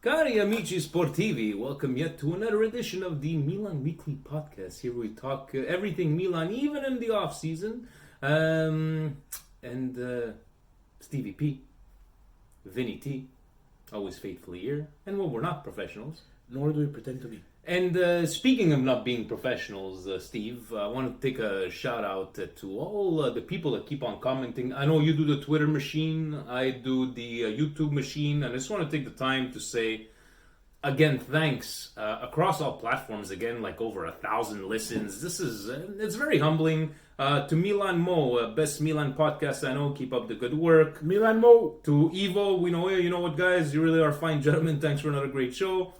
Cari amici sportivi, welcome yet to another edition of the Milan Weekly Podcast. Here we talk everything Milan, even in the off season. Stevie P, Vinny T, always faithfully here. And when we're not professionals, nor do we pretend to be. And speaking of not being professionals, Steve, I want to take a shout out to all the people that keep on commenting. I know you do the Twitter machine, I do the YouTube machine, and I just want to take the time to say, again, thanks across all platforms. Again, like over 1,000 listens. This is it's very humbling. To Milan Mo, best Milan podcast I know. Keep up the good work. Milan Mo. To Ivo, we know you know what, guys. You really are fine gentlemen. Thanks for another great show.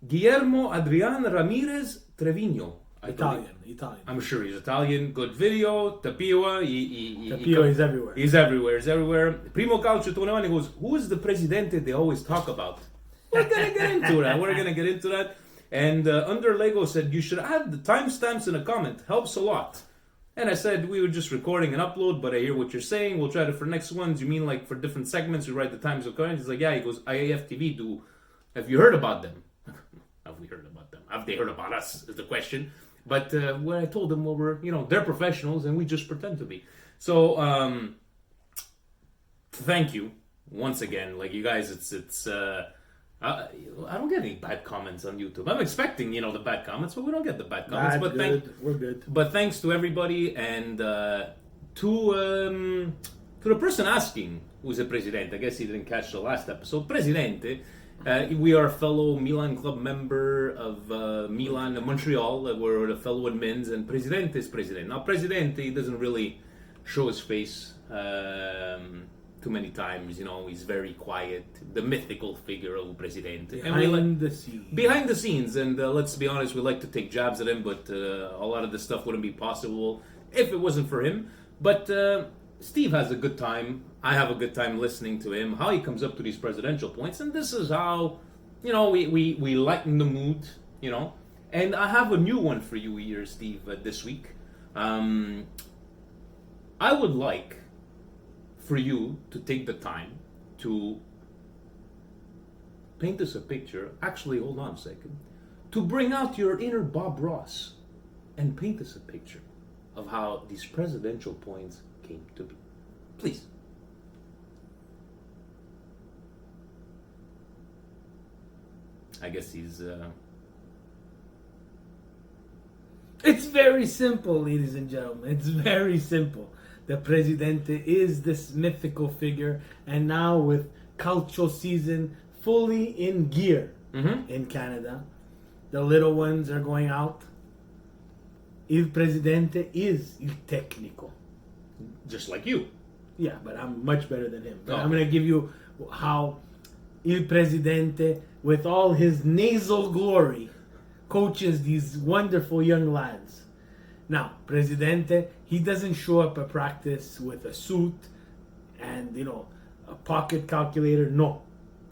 Guillermo Adrian Ramirez Trevino. Italian. I'm sure he's Italian. Good video. Tapio. Tapio is everywhere. He's everywhere. Primo Calcio 21, he goes, who is the presidente they always talk about? We're gonna get into that. And Under Lego said, you should add the timestamps in a comment. Helps a lot. And I said, we were just recording an upload, but I hear what you're saying. We'll try to for next ones. You mean like for different segments, we write the times of current? He's like, yeah. He goes, IAF TV do. Have you heard about them? Have we heard about them? Have they heard about us? Is the question. But when I told them, well, they're professionals and we just pretend to be. So, thank you once again. Like you guys, I don't get any bad comments on YouTube. I'm expecting, the bad comments, but we don't get the bad comments. We're good. But thanks to everybody and to the person asking who's the presidente. I guess he didn't catch the last episode. Presidente. We are a fellow Milan club member of Milan and Montreal. We're a fellow admins, and Presidente is Presidente. Now, Presidente, he doesn't really show his face too many times. He's very quiet. The mythical figure of Presidente. Behind the scenes. And let's be honest, we like to take jabs at him, but a lot of this stuff wouldn't be possible if it wasn't for him. But Steve has a good time. I have a good time listening to him, how he comes up to these presidential points. And this is how, we lighten the mood, And I have a new one for you here, Steve, this week. I would like for you to take the time to paint us a picture. Actually, hold on a second. To bring out your inner Bob Ross and paint us a picture of how these presidential points came to be. Please. I guess he's... It's very simple, ladies and gentlemen. It's very simple. The Presidente is this mythical figure, and now with Calcio season fully in gear in Canada, the little ones are going out. Il Presidente is il tecnico. Just like you. Yeah, but I'm much better than him. But I'm going to give you how Il Presidente, with all his nasal glory, coaches these wonderful young lads. Now, Presidente, he doesn't show up at practice with a suit and, a pocket calculator. No.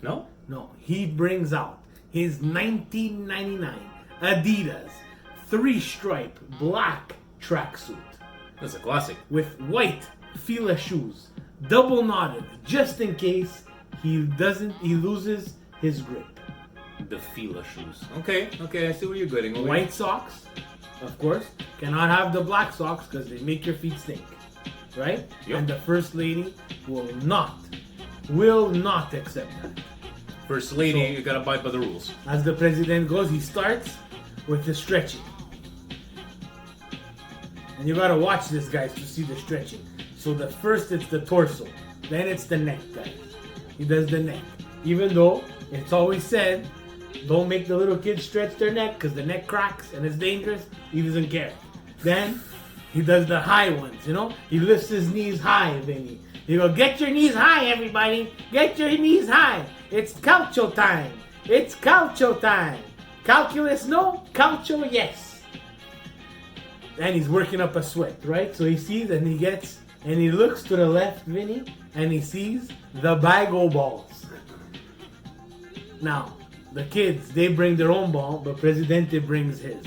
No? No. He brings out his 1999 Adidas 3-stripe black tracksuit. That's a classic. With white Fila shoes, double knotted, just in case he loses his grip. The Fila shoes. Okay, I see where you're going. Okay. White socks, of course. Cannot have the black socks because they make your feet stink. Right? Yep. And the First Lady will not accept that. First Lady, you gotta abide by the rules. As the President goes, he starts with the stretching. And you gotta watch this, guys, to see the stretching. So first it's the torso, then it's the neck, guys. He does the neck. Even though it's always said, don't make the little kids stretch their neck because the neck cracks and it's dangerous. He doesn't care. Then he does the high ones, He lifts his knees high, Vinny. You go, get your knees high, everybody. Get your knees high. It's calcio time. It's calcio time. Calculus, no. Calcio, yes. And he's working up a sweat, right? So he sees and he looks to the left, Vinny, and he sees the bago balls. Now, the kids, they bring their own ball, but Presidente brings his.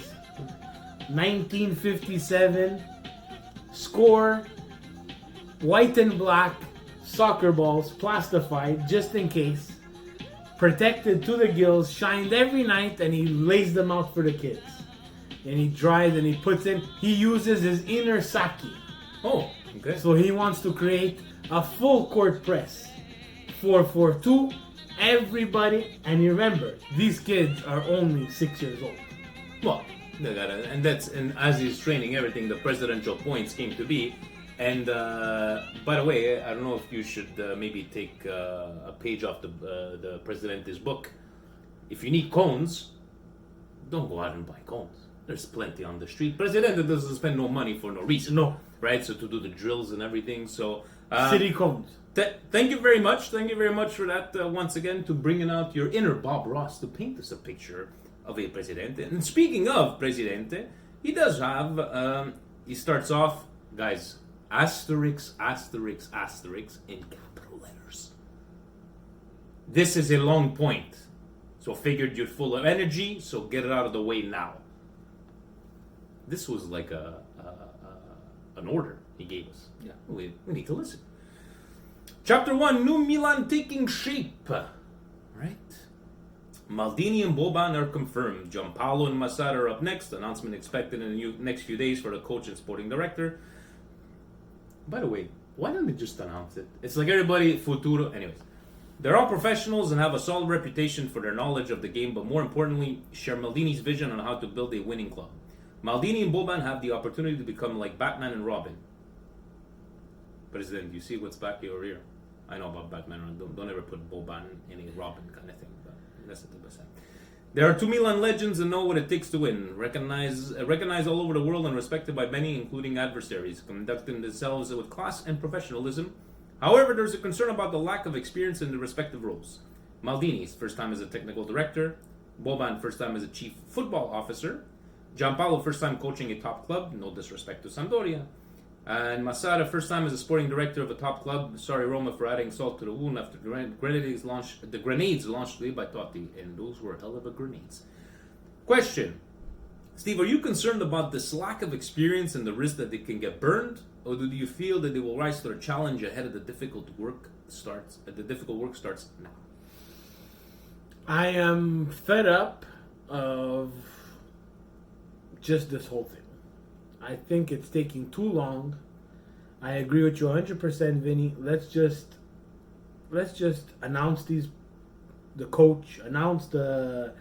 1957 score, white and black soccer balls, plastified, just in case. protected to the gills, shined every night, and he lays them out for the kids. And he dries and he puts in. He uses his inner sake. Oh, okay. So he wants to create a full court press. 4-4-2. Everybody, and you remember, these kids are only 6 years old. Well, they gotta, and as he's training everything, the presidential points came to be. And by the way, I don't know if you should maybe take a page off the Presidente's book. If you need cones, don't go out and buy cones. There's plenty on the street. Presidente doesn't spend no money for no reason. No. Right? So to do the drills and everything. So City cones. Thank you very much. Thank you very much for that once again, to bringing out your inner Bob Ross to paint us a picture of a Presidente. And speaking of Presidente, he does have, he starts off, guys, asterisk, asterisk, asterisk in capital letters. This is a long point. So figured you're full of energy, so get it out of the way now. This was like an order he gave us. Yeah, we need to listen. Chapter 1, New Milan taking shape. Right? Maldini and Boban are confirmed. Giampaolo and Massad are up next. Announcement expected in the next few days for the coach and sporting director. By the way, why don't they just announce it? It's like everybody, futuro. Anyways, they're all professionals and have a solid reputation for their knowledge of the game, but more importantly, share Maldini's vision on how to build a winning club. Maldini and Boban have the opportunity to become like Batman and Robin. President, you see what's back over here? I know about Batman. Don't ever put Boban in a Robin kind of thing. But that's the best. There are two Milan legends and know what it takes to win. Recognized all over the world and respected by many, including adversaries, conducting themselves with class and professionalism. However, there's a concern about the lack of experience in the respective roles. Maldini's first time as a technical director. Boban first time as a chief football officer. Giampaolo first time coaching a top club. No disrespect to Sampdoria. And Masada, first time as a sporting director of a top club. Sorry, Roma, for adding salt to the wound after the grenades launched today by Totti. And those were hell of a grenades. Question. Steve, are you concerned about this lack of experience and the risk that they can get burned? Or do you feel that they will rise to their challenge ahead of the difficult work starts now? I am fed up of just this whole thing. I think it's taking too long. I agree with you 100%, Vinny. Let's just announce the coach, announce the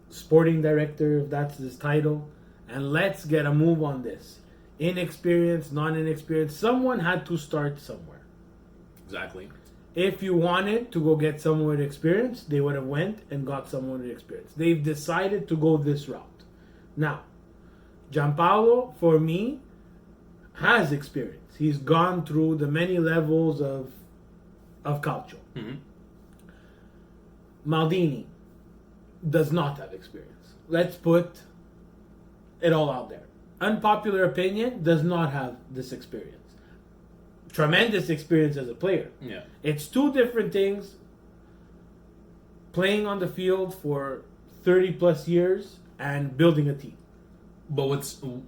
sporting director, if that's his title, and let's get a move on this. Inexperienced, non-inexperienced. Someone had to start somewhere. Exactly. If you wanted to go get someone with experience, they would have went and got someone with experience. They've decided to go this route. Now, Giampaolo, for me, has experience. He's gone through the many levels of calcio. Mm-hmm. Maldini does not have experience. Let's put it all out there. Unpopular opinion, does not have this experience. Tremendous experience as a player. Yeah. It's two different things. Playing on the field for 30 plus years and building a team. But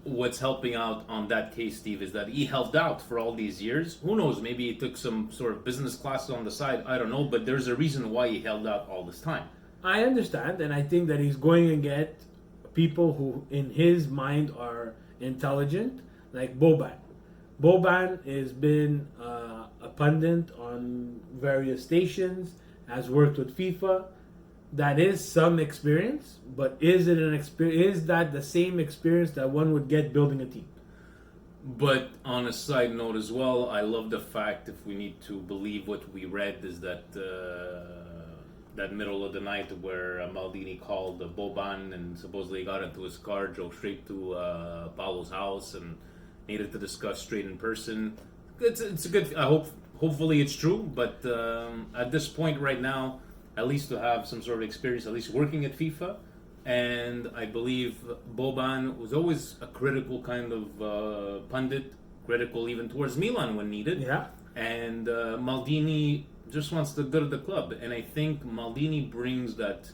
what's helping out on that case, Steve, is that he held out for all these years. Who knows? Maybe he took some sort of business classes on the side. I don't know. But there's a reason why he held out all this time. I understand, and I think that he's going to get people who, in his mind, are intelligent, like Boban. Boban has been a pundit on various stations, has worked with FIFA. That is some experience, but is it an experience? Is that the same experience that one would get building a team? But on a side note as well, I love the fact, if we need to believe what we read, is that that middle of the night where Maldini called Boban and supposedly got into his car, drove straight to Paolo's house and needed to discuss straight in person. It's a good. Hopefully it's true, but at this point right now, at least to have some sort of experience, at least working at FIFA. And I believe Boban was always a critical kind of pundit, critical even towards Milan when needed. Yeah. And Maldini just wants the good of the club. And I think Maldini brings that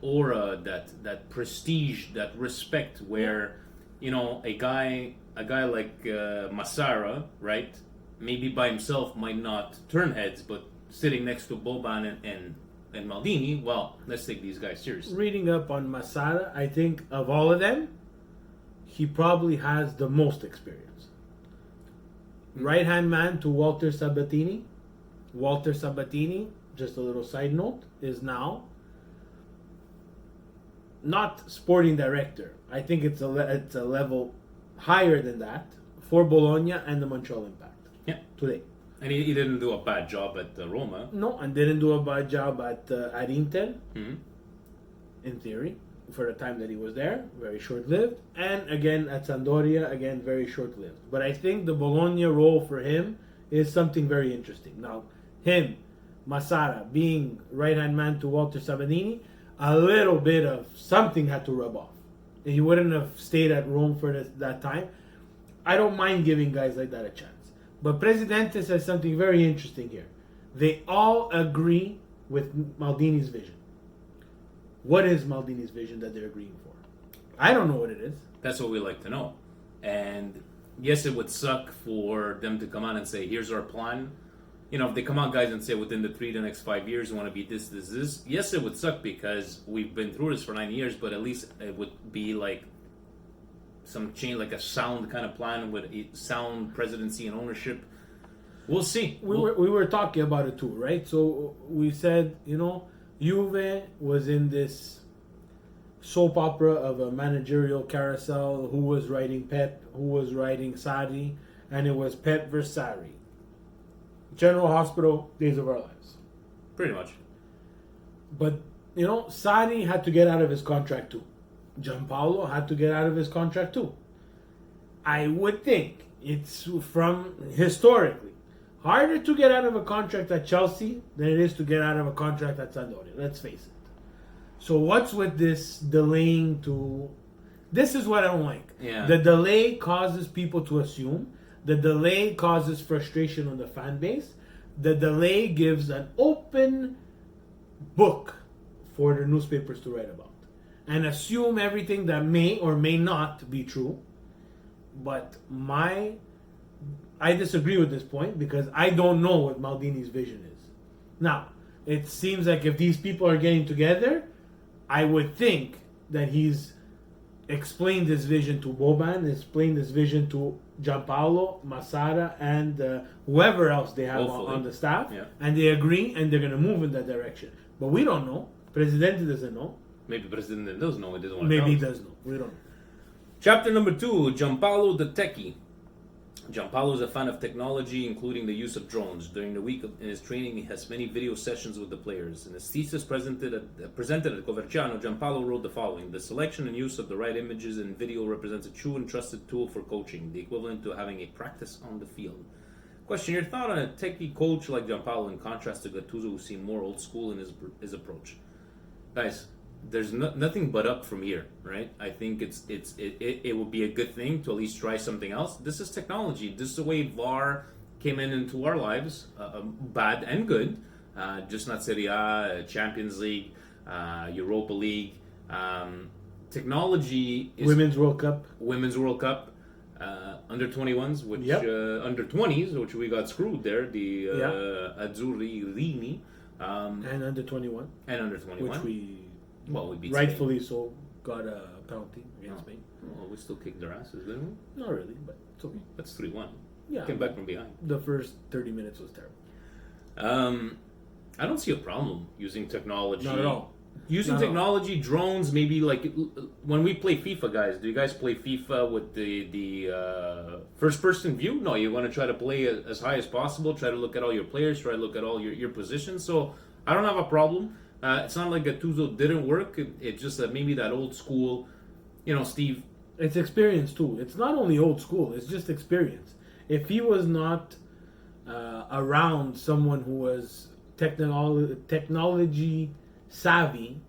aura, that prestige, that respect where, you know, a guy like Massara, right, maybe by himself might not turn heads, but sitting next to Boban and Maldini, well, let's take these guys seriously. Reading up on Masada, I think of all of them, he probably has the most experience. Right hand man to Walter Sabatini. Walter Sabatini, just a little side note, is now not sporting director. I think it's a level higher than that for Bologna and the Montreal Impact. Yeah. Today. And he didn't do a bad job at Roma. No, and didn't do a bad job at Inter, Mm-hmm. in theory, for the time that he was there. Very short-lived. And again, at Sampdoria, again, very short-lived. But I think the Bologna role for him is something very interesting. Now, him, Masara, being right-hand man to Walter Sabatini, a little bit of something had to rub off. He wouldn't have stayed at Rome for that time. I don't mind giving guys like that a chance. But Presidente says something very interesting here. They all agree with Maldini's vision. What is Maldini's vision that they're agreeing for? I don't know what it is. That's what we like to know. And yes, it would suck for them to come out and say, here's our plan. You know, if they come out, guys, and say within the next 5 years, we want to be this, this, this. Yes, it would suck because we've been through this for 9 years, but at least it would be like some change, like a sound kind of plan with a sound presidency and ownership. We'll see. We were talking about it too, right? So we said, you know, Juve was in this soap opera of a managerial carousel. Who was writing Pep? Who was writing Sarri? And it was Pep versus Sarri. General Hospital, Days of Our Lives. Pretty much. But, you know, Sarri had to get out of his contract too. Gianpaolo had to get out of his contract too. I would think it's from historically harder to get out of a contract at Chelsea than it is to get out of a contract at Sampdoria. Let's face it. So what's with this delaying to... This is what I don't like. Yeah. The delay causes people to assume. The delay causes frustration on the fan base. The delay gives an open book for the newspapers to write about and assume everything that may or may not be true. But I disagree with this point because I don't know what Maldini's vision is. Now, it seems like if these people are getting together, I would think that he's explained his vision to Boban, explained his vision to Gianpaolo, Masara, and whoever else they have on the staff. Yeah. And they agree and they're going to move in that direction. But we don't know. Presidente doesn't know. Maybe President does know. He doesn't want to Maybe he tell us. does know. We don't know. Chapter number 2, Gianpaolo the Techie. Gianpaolo is a fan of technology, including the use of drones. During the week in his training, he has many video sessions with the players. In his thesis presented at Coverciano, Gianpaolo wrote the following: the selection and use of the right images and video represents a true and trusted tool for coaching, the equivalent to having a practice on the field. Question: your thought on a techie coach like Gianpaolo in contrast to Gattuso, who seemed more old school in his approach? Guys, there's nothing but up from here, right? I think it would be a good thing to at least try something else. This is technology. This is the way VAR came into our lives, bad and good. Just not Serie A, Champions League, Europa League. Technology is Women's World Cup. Under 21s, which Yep. under 20s, which we got screwed there. The Azzurri Rini, And under 21. and under 21, Which we we beat rightfully so got a penalty against Spain. Spain. Well, we still kicked their asses, didn't we? Not really, but it's okay. That's 3-1. Yeah. Came back from behind. The first 30 minutes was terrible. I don't see a problem using technology. Not at all. Using Not at all. technology, drones, maybe like when we play FIFA, guys. Do you guys play FIFA with the first-person view? No, you want to try to play as high as possible. Try to look at all your players. Try to look at all your positions. So I don't have a problem. It's not like Gattuso didn't work. It's just that maybe that old school, Steve. It's experience too. It's not only old school. It's just experience. If he was not around someone who was technology savvy,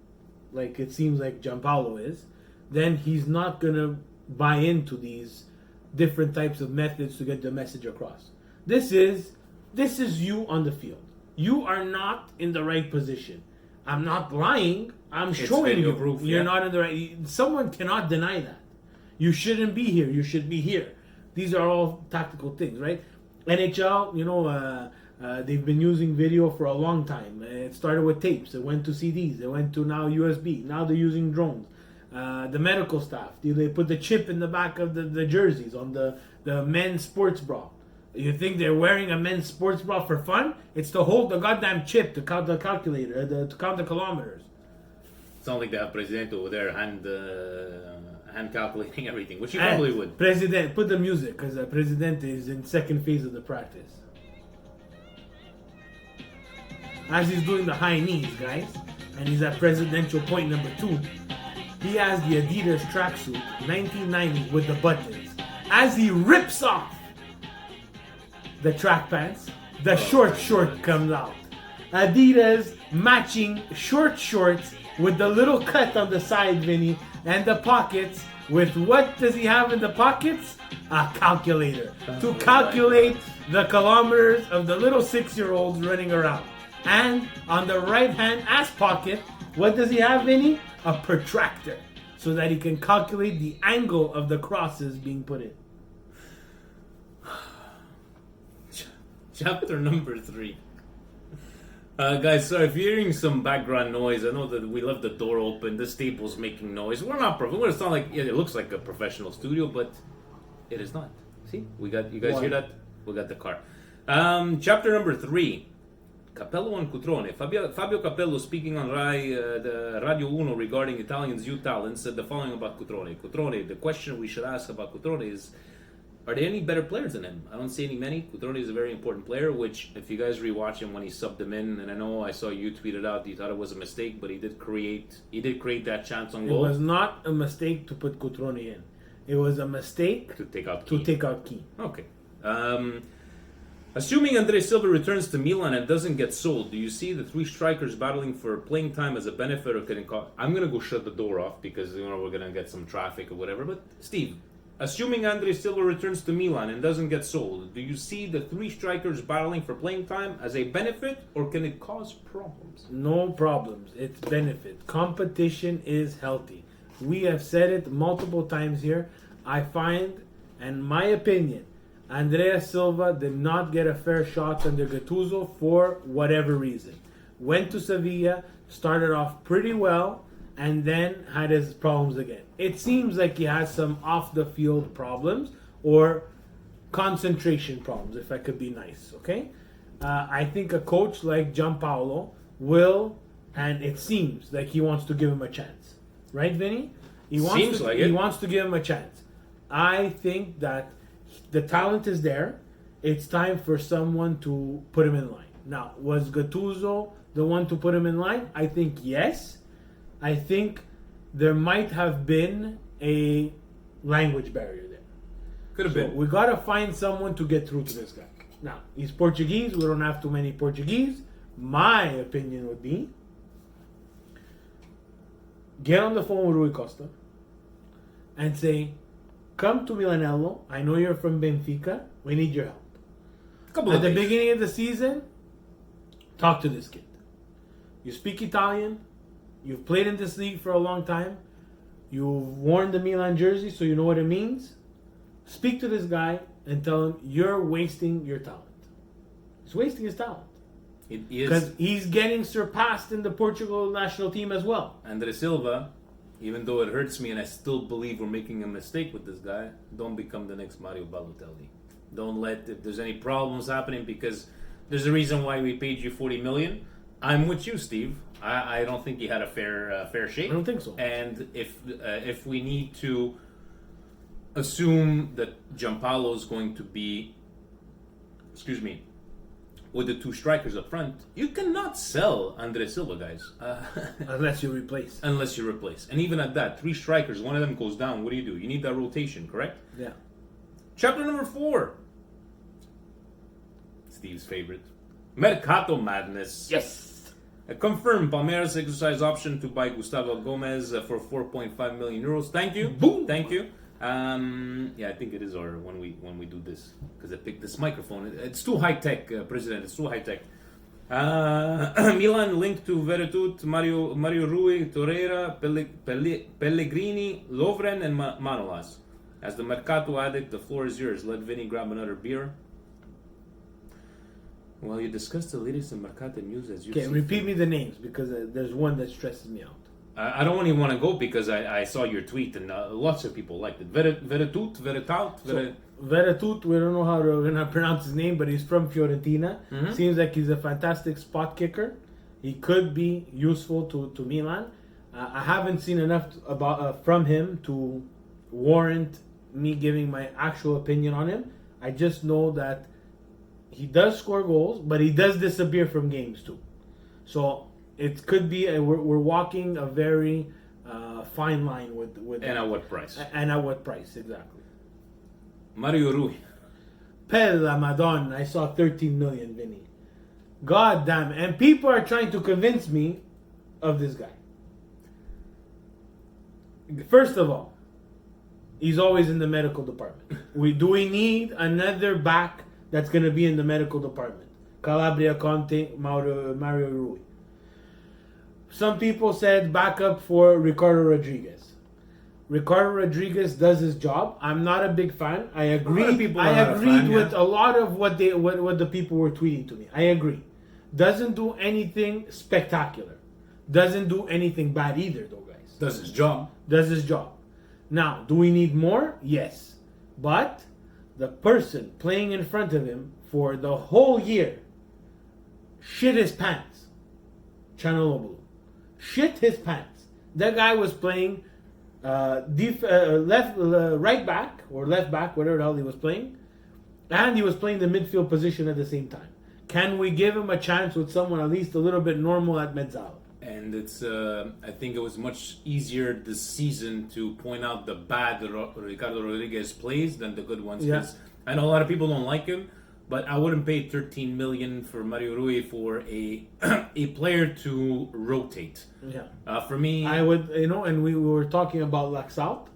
like it seems like Gianpaolo is, then he's not gonna buy into these different types of methods to get the message across. This is you on the field. You are not in the right position. I'm not lying. I'm showing you. Proof, You're not in the right. Someone cannot deny that. You shouldn't be here. You should be here. These are all tactical things, right? NHL, They've been using video for a long time. It started with tapes. It went to CDs. It went to now USB. Now they're using drones. The medical staff, they put the chip in the back of the jerseys on the men's sports bra. You think they're wearing a men's sports bra for fun? It's to hold the goddamn chip to count the calculator, to count the kilometers. It's not like they have President over there hand calculating everything, which he probably would. President, put the music, because the President is in second phase of the practice. As he's doing the high knees, guys, and he's at presidential point number 2, he has the Adidas tracksuit, 1990, with the buttons. As he rips off the track pants, the short comes out. Adidas matching short shorts with the little cut on the side, Vinny, and the pockets. With what does he have in the pockets? A calculator. To calculate the kilometers of the little 6-year-olds running around. And on the right hand ass pocket, what does he have, Vinny? A protractor. So that he can calculate the angle of the crosses being put in. Chapter number 3. Guys, sorry if you're hearing some background noise. I know that we left the door open. This table's making noise. We're not professional. It's not like it looks like a professional studio, but it is not. See, we got you guys hear that? We got the car. Chapter number 3. Capello and Cutrone. Fabio Capello, speaking on the Radio Uno regarding Italians' youth talent, said the following about Cutrone. Cutrone, the question we should ask about Cutrone is, are there any better players than him? I don't see any many. Cutrone is a very important player, which, if you guys rewatch him when he subbed him in, and I know I saw you tweeted out, you thought it was a mistake, but he did create that chance on goal. It was not a mistake to put Cutrone in. It was a mistake to take out Key. Okay. Assuming Andre Silva returns to Milan and doesn't get sold, do you see the 3 strikers battling for playing time as a benefit or can it cost? I'm going to go shut the door off because we're going to get some traffic or whatever. But Steve, assuming Andre Silva returns to Milan and doesn't get sold, do you see the 3 strikers battling for playing time as a benefit or can it cause problems? No problems. It's benefit. Competition is healthy. We have said it multiple times here. I find, in my opinion, Andrea Silva did not get a fair shot under Gattuso for whatever reason. Went to Sevilla, started off pretty well, and then had his problems again. It seems like he has some off-the-field problems or concentration problems, if I could be nice, okay? I think a coach like Gianpaolo will, and it seems like he wants to give him a chance. Right, Vinny? He wants to give him a chance. I think that the talent is there. It's time for someone to put him in line. Now, was Gattuso the one to put him in line? I think yes. I think there might have been a language barrier there. Could have been. We got to find someone to get through to this guy. Now, he's Portuguese. We don't have too many Portuguese. My opinion would be get on the phone with Rui Costa and say, come to Milanello. I know you're from Benfica. We need your help. At the beginning of the season, talk to this kid. You speak Italian. You've played in this league for a long time. You've worn the Milan jersey, so you know what it means. Speak to this guy and tell him you're wasting your talent. He's wasting his talent. It is. Because he's getting surpassed in the Portugal national team as well. Andre Silva, even though it hurts me and I still believe we're making a mistake with this guy, don't become the next Mario Balotelli. Don't let, if there's any problems happening, because there's a reason why we paid you 40 million. I'm with you, Steve. I don't think he had a fair shake. I don't think so. And if we need to assume that Gianpaolo is going to be, with the 2 strikers up front, you cannot sell Andre Silva, guys. Unless you replace. And even at that, 3 strikers, one of them goes down, what do? You need that rotation, correct? Yeah. Chapter number 4. Steve's favorite. Mercato Madness. Yes. Confirmed Palmeiras exercise option to buy Gustavo Gomez for 4.5 million euros. Thank you. Boom. Thank you. I think it is our when we do this, because I picked this microphone. It's too high tech, President. It's too high tech. Milan linked to Veretut, Mario Rui, Torreira, Pellegrini, Lovren, and Manolas. As the Mercato addict, the floor is yours. Let Vinny grab another beer. Well, you discussed the latest in Mercato news as you Okay, repeat me the names because there's one that stresses me out. I don't even want to go because I saw your tweet and lots of people liked it. Veretut, Veretout, Veretut, we don't know how we're gonna pronounce his name, but he's from Fiorentina. Mm-hmm. Seems like he's a fantastic spot kicker. He could be useful to Milan. I haven't seen enough from him to warrant me giving my actual opinion on him. I just know that he does score goals, but he does disappear from games too. So it could be we're walking a very fine line with and at what price? And at what price exactly? Mario Rui. Pella Madonna, I saw 13 million, Vinny. God damn, and people are trying to convince me of this guy. First of all, he's always in the medical department. Do we need another back that's going to be in the medical department? Calabria, Conte, Mario Rui. Some people said backup for Ricardo Rodriguez. Ricardo Rodriguez does his job. I'm not a big fan. I agree. I agreed with a lot of what the people were tweeting to me. I agree. Doesn't do anything spectacular. Doesn't do anything bad either, though, guys. Does his job. Does his job. Now, do we need more? Yes. But the person playing in front of him for the whole year shit his pants. Chanaloglu. Shit his pants. That guy was playing right back or left back, whatever the hell he was playing, and he was playing the midfield position at the same time. Can we give him a chance with someone at least a little bit normal at Mezzala? And it's, I think it was much easier this season to point out the bad Ricardo Rodriguez plays than the good ones. Yeah. I know a lot of people don't like him, but I wouldn't pay 13 million for Mario Rui for a a player to rotate. Yeah. For me, I would, and we were talking about Laxalt,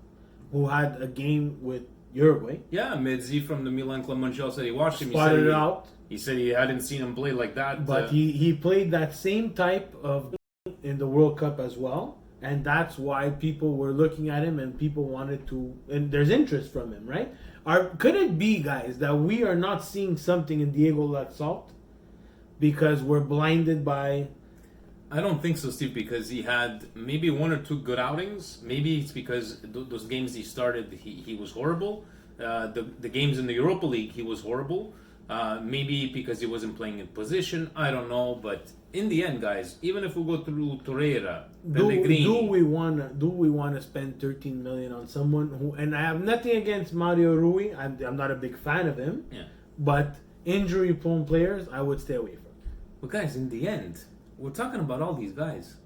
who had a game with Uruguay. Yeah, Medzi from the Milan Club Montreal said he watched him. Spotted it out. He said he hadn't seen him play like that. But he played that same type of in the World Cup as well. And that's why people were looking at him and people wanted to... And there's interest from him, right? Could it be, guys, that we are not seeing something in Diego Laxalt because we're blinded by... I don't think so, Steve, because he had maybe one or two good outings. Maybe it's because those games he started, he was horrible. The games in the Europa League, he was horrible. Maybe because he wasn't playing in position. I don't know. But in the end, guys, even if we go through Torreira, Pellegrini... Do we want to spend 13 million on someone who... And I have nothing against Mario Rui. I'm not a big fan of him. Yeah. But injury-prone players, I would stay away from. But guys, in the end... We're talking about all these guys.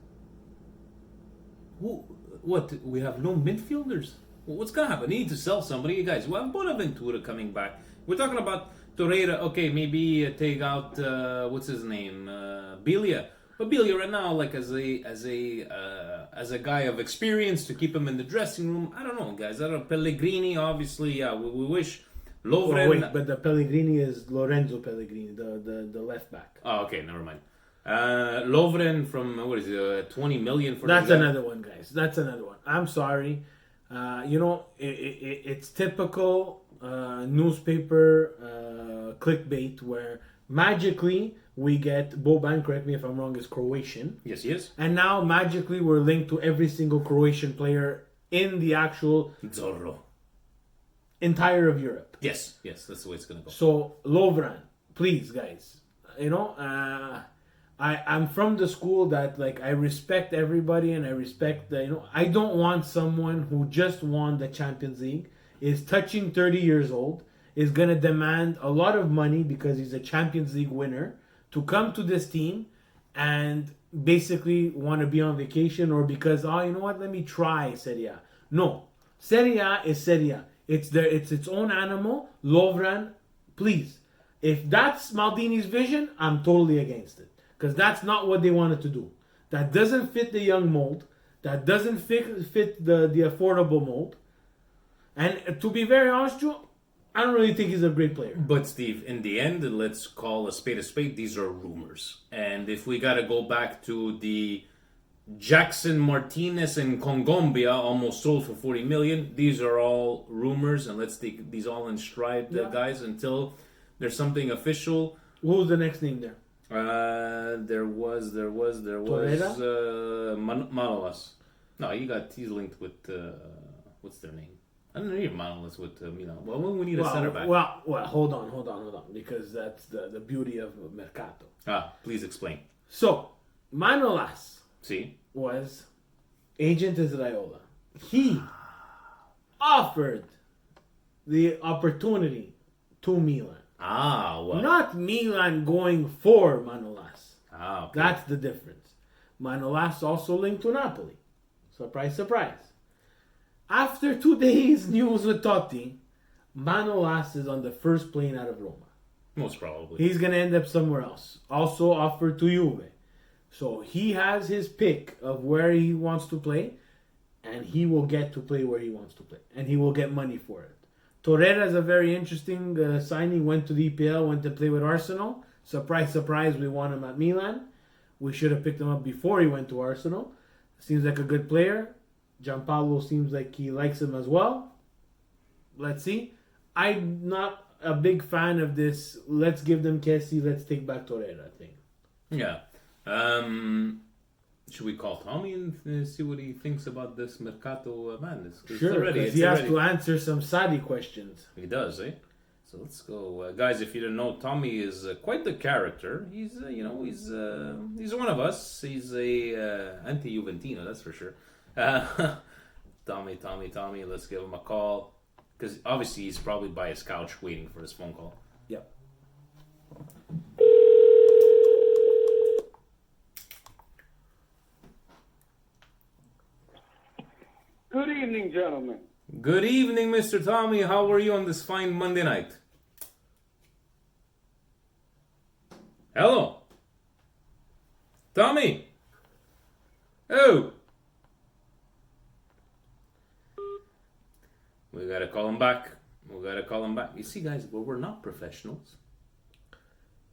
What? We have no midfielders? What's going to happen? We need to sell somebody. You guys, we have Bonaventura coming back. We're talking about Torreira. Okay, maybe take out, what's his name? Bilia. But Bilia right now, like as a guy of experience to keep him in the dressing room. I don't know, guys. I don't know. Pellegrini, obviously, yeah, we wish. Lovren. Oh, wait, but the Pellegrini is Lorenzo Pellegrini, the left back. Oh, okay, never mind. Lovren from, what is it, 20 million for That's another one, guys. That's another one. I'm sorry. It's typical newspaper clickbait where magically we get Boban, correct me if I'm wrong, is Croatian. Yes, he is. And now magically we're linked to every single Croatian player in the actual Zorro. Entire of Europe. Yes, that's the way it's going to go. So, Lovren, please, guys. I'm from the school that I respect everybody and I respect I don't want someone who just won the Champions League, is touching 30 years old, is going to demand a lot of money because he's a Champions League winner to come to this team and basically want to be on vacation or because, let me try Serie A. No. Serie A is Serie A. It's its own animal. Lovren, please. If that's Maldini's vision, I'm totally against it. Because that's not what they wanted to do. That doesn't fit the young mold. That doesn't fit the affordable mold. And to be very honest with you, I don't really think he's a great player. But Steve, in the end, let's call a spade a spade. These are rumors. And if we got to go back to the Jackson Martinez and Kongombia almost sold for 40 million, these are all rumors. And let's take these all in stride, guys, until there's something official. Who's the next name there? There was Manolas. No, he's linked with what's their name? I don't need Manolas with Milan. Well, we need a center back. Well, hold on, because that's the beauty of Mercato. Please explain. So, Manolas See? was agent Israeola. He offered the opportunity to Milan. Well. Not Milan going for Manolas. Okay. That's the difference. Manolas also linked to Napoli. Surprise, surprise. After today's news with Totti, Manolas is on the first plane out of Roma. Most probably. He's going to end up somewhere else. Also offered to Juve. So he has his pick of where he wants to play, and he will get to play where he wants to play. And he will get money for it. Torreira is a very interesting signing. Went to the EPL, went to play with Arsenal. Surprise, surprise, we want him at Milan. We should have picked him up before he went to Arsenal. Seems like a good player. Gianpaolo seems like he likes him as well. Let's see. I'm not a big fan of this. Let's give them Kessie. Let's take back Torreira thing. Yeah. Should we call Tommy and see what he thinks about this Mercato madness? Sure, because he has to answer some Sadi questions. He does, eh? So let's go, guys. If you didn't know, Tommy is quite the character. He's, he's one of us. He's a anti-Juventino, that's for sure. Tommy. Let's give him a call because obviously he's probably by his couch waiting for his phone call. Yep. Good evening, gentlemen. Good evening, Mr. Tommy. How are you on this fine Monday night? Hello? Tommy? Oh! We gotta call him back. You see, guys, we're not professionals.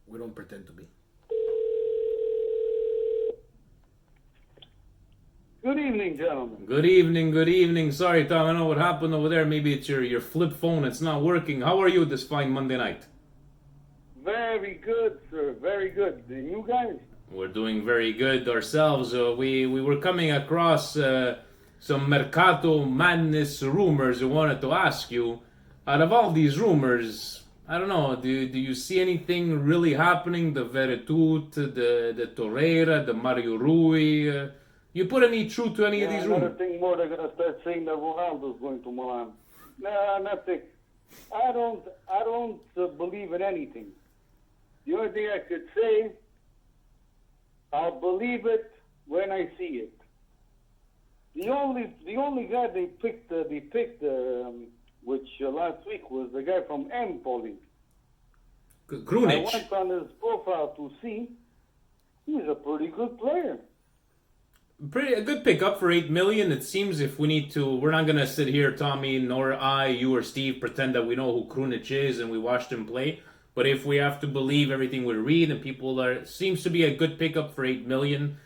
We don't pretend to be. Good evening, gentlemen. Good evening. Sorry, Tom, I know what happened over there. Maybe it's your flip phone. It's not working. How are you this fine Monday night? Very good, sir. Very good. And you guys? We're doing very good ourselves. We were coming across some Mercato madness rumors. We wanted to ask you, out of all these rumors, I don't know, do you see anything really happening? The Veretut, the Torreira, the Mario Rui... you put any truth to any of these rumors? Another thing more, they're going to start saying that Ronaldo's going to Milan. Nah, nothing. I don't believe in anything. The only thing I could say, I'll believe it when I see it. The only guy they picked, which last week was the guy from Empoli. Krunic. I went on his profile to see. He's a pretty good player. A good pickup for 8 million. It seems if we need to, we're not gonna sit here, Tommy, nor I, you or Steve, pretend that we know who Krunic is and we watched him play. But if we have to believe everything we read, and seems to be a good pickup for 8 million.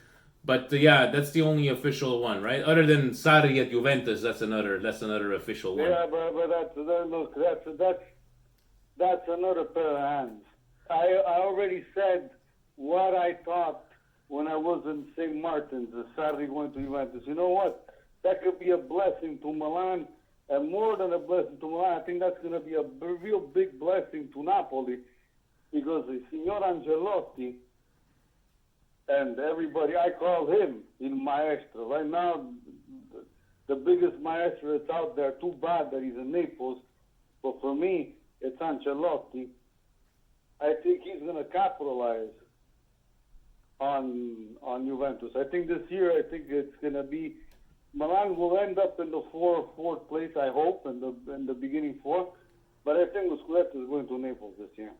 But yeah, that's the only official one, right? Other than Sarri at Juventus, that's another official one. Yeah, but that's another pair of hands. I already said what I thought when I was in St. Martin's, Saturday going to Juventus. You know what? That could be a blessing to Milan, and more than a blessing to Milan, I think that's going to be a real big blessing to Napoli, because the Signor Ancelotti and everybody, I call him Il Maestro. Right now, the biggest maestro that's out there. Too bad that he's in Naples, but for me, it's Ancelotti. I think he's going to capitalize on Juventus. I think this year, it's going to be Milan will end up in the fourth place. I hope in the beginning four, but I think the Scudetto is going to Naples this year.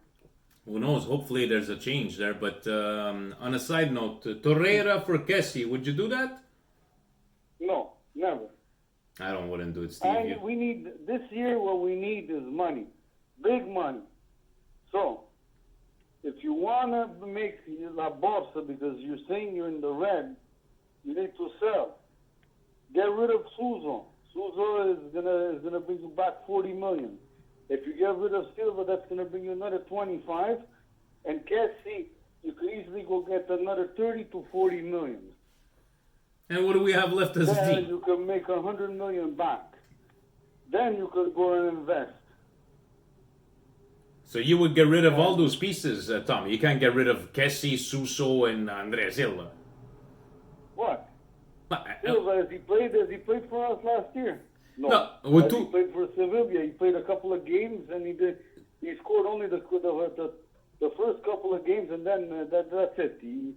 Who knows? Hopefully, there's a change there. But on a side note, Torreira for Kessie, would you do that? No, never. Wouldn't do it, Steve. We need this year. What we need is money, big money. So, if you want to make La Borsa, because you're saying you're in the red, you need to sell. Get rid of Suso. Suso is gonna bring you back 40 million. If you get rid of Silva, that's gonna bring you another 25, and Kessie, you could easily go get another 30 to 40 million. And what do we have left as a Then team? you could make 100 million back. Then you could go and invest. So you would get rid of all those pieces, Tommy. You can't get rid of Kessie, Suso, and Andrea Silva. What? But, Silva, has he played for us last year? No, with Has two- he played for Sevilla? He played a couple of games and he scored only the first couple of games, and then that's it. He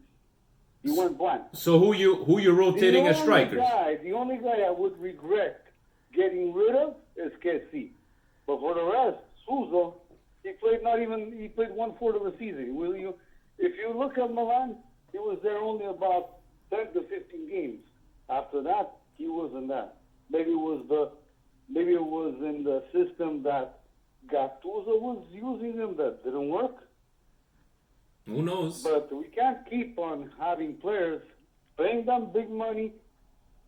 went blank. So who you rotating as strikers? The only guy I would regret getting rid of is Kessie. But for the rest, Suso, he played 1/4 of a season. If you look at Milan, he was there only about 10 to 15 games. After that, he wasn't there. Maybe it was in the system that Gattuso was using him that didn't work. Who knows? But we can't keep on having players, paying them big money,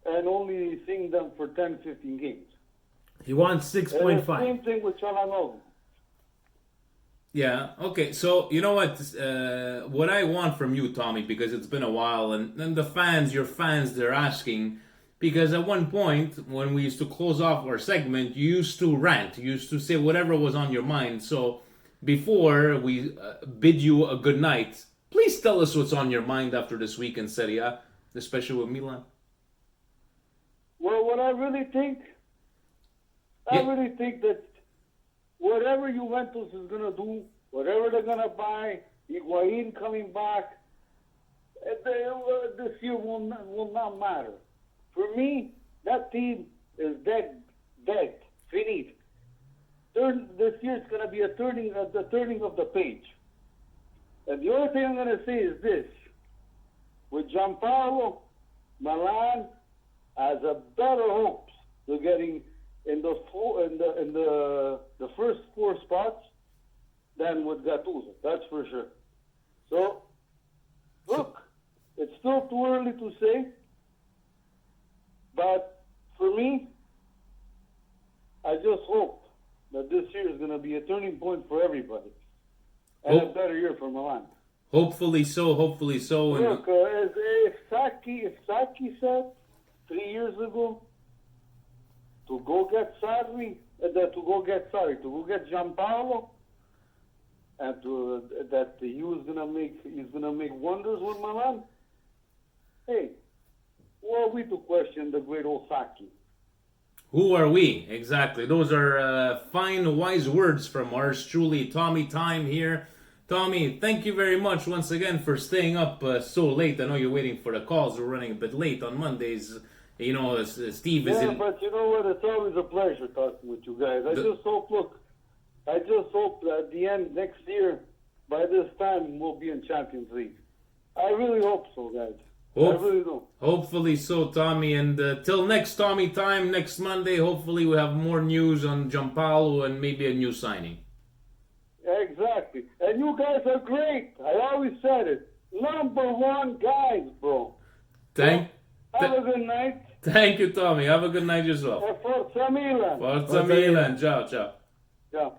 and only seeing them for 10, 15 games. He wants And the 6.5. same thing with Chalanoglu. Yeah, okay. So, you know what I want from you, Tommy, because it's been a while, and the fans, your fans, they're asking, because at one point, when we used to close off our segment, you used to rant. You used to say whatever was on your mind. So, before we bid you a good night, please tell us what's on your mind after this week in Serie A, especially with Milan. Well, what I really think, that whatever Juventus is going to do, whatever they're going to buy, Higuain coming back, this year will not matter. For me, that team is dead, finite. This year it's going to be the turning of the page. And the only thing I'm going to say is this: with Gianpaolo, Milan has a better hopes of getting in the first 4 spots than with Gattuso. That's for sure. So, look, it's still too early to say, but for me, I just hope that this year is going to be a turning point for everybody, and a better year for Milan. Hopefully so. And Look, if Saki said 3 years ago to go get Gianpaolo, and that he was gonna make wonders with Milan. Hey, who are we to question the great old Saki? who are we? Exactly. Those are fine, wise words from ours truly. Tommy Time here. Tommy, thank you very much once again for staying up so late. I know you're waiting for the calls. We're running a bit late on Mondays. You know, Steve is in... But you know what? It's always a pleasure talking with you guys. I just hope that at the end next year, by this time, we'll be in Champions League. I really hope so, guys. I really do. Hopefully so, Tommy. And till next Tommy Time, next Monday, hopefully we'll have more news on Gianpaolo and maybe a new signing. Exactly. And you guys are great. I always said it. #1 guys, bro. Have a good night. Thank you, Tommy. Have a good night yourself. Forza Milan. Forza Milan. Ciao, ciao. Yeah.